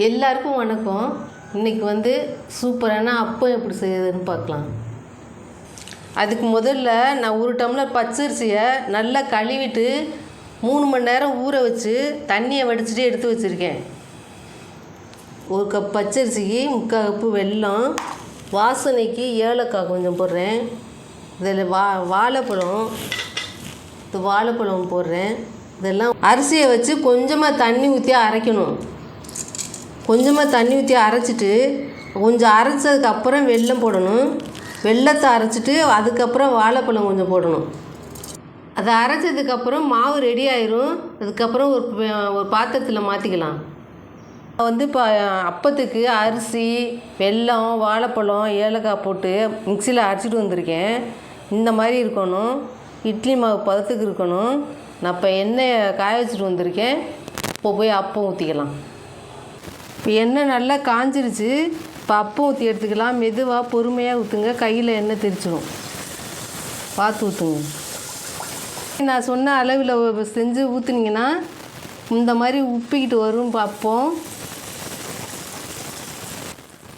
எல்லாருக்கும் வணக்கம். இன்றைக்கி சூப்பரான அப்பம் எப்படி செய்யுதுன்னு பார்க்கலாம். அதுக்கு முதல்ல நான் 1 டம்ளர் பச்சரிசியை நல்லா கழுவிட்டு 3 மணி நேரம் ஊற வச்சு தண்ணியை வடிச்சிட்டு எடுத்து வச்சுருக்கேன். 1 கப் பச்சரிசிக்கு 3/4 கப்பு வெல்லம், வாசனைக்கு ஏலக்காய் கொஞ்சம் போடுறேன். இதில் வாழைப்பழம் போடுறேன். இதெல்லாம் அரிசியை வச்சு கொஞ்சமாக தண்ணி ஊற்றி அரைக்கணும். கொஞ்சமாக தண்ணி ஊற்றி அரைச்சிட்டு கொஞ்சம் அரைச்சதுக்கப்புறம் வெல்லம் போடணும். வெல்லத்தை அரைச்சிட்டு அதுக்கப்புறம் வாழைப்பழம் கொஞ்சம் போடணும். அதை அரைச்சதுக்கப்புறம் மாவு ரெடி ஆயிரும். அதுக்கப்புறம் ஒரு பாத்திரத்தில் மாற்றிக்கலாம். இப்போ அப்பத்துக்கு அரிசி, வெல்லம், வாழைப்பழம், ஏலக்காய் போட்டு மிக்சியில் அரைச்சிட்டு வந்திருக்கேன். இந்த மாதிரி இருக்கணும். இட்லி மாவு பதத்துக்கு இருக்கணும். நான் இப்போ எண்ணெயை காய வச்சுட்டு வந்திருக்கேன். இப்போ போய் அப்பம் ஊற்றிக்கலாம். இப்போ எண்ணெய் நல்லா காஞ்சிருச்சு. இப்போ அப்பம் ஊற்றி எடுத்துக்கலாம். மெதுவாக பொறுமையாக ஊற்றுங்க. கையில் எண்ணெய் தெரிச்சிடும். பார்த்து ஊற்றுங்க. நான் சொன்ன அளவில் செஞ்சு ஊற்றுனீங்கன்னா இந்த மாதிரி உப்பிக்கிட்டு வரும் அப்பம்.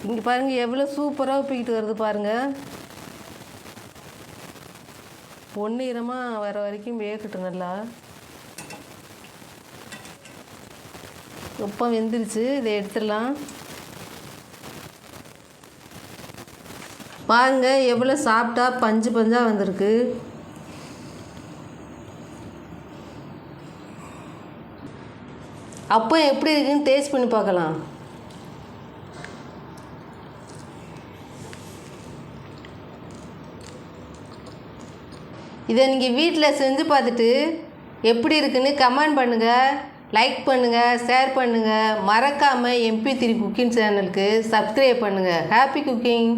இங்கே பாருங்கள் எவ்வளோ சூப்பராக உப்பிக்கிட்டு வருது பாருங்கள். பொன்னிறமாக வர வரைக்கும் வேகட்டும். நல்லா அப்பம் வெந்துருச்சு. இதை எடுத்துடலாம். பாருங்க எவ்வளோ சாப்பிட்டா பஞ்சு பஞ்சாக வந்திருக்கு. அப்பம் எப்படி இருக்குன்னு டேஸ்ட் பண்ணி பார்க்கலாம். இதை நீங்கள் வீட்டில் செஞ்சு பார்த்துட்டு எப்படி இருக்குன்னு கமெண்ட் பண்ணுங்கள், லைக் பண்ணுங்கள், ஷேர் பண்ணுங்கள். மறக்காமல் MP3 குக்கிங் சேனலுக்கு சப்ஸ்கிரைப் பண்ணுங்கள். Happy cooking.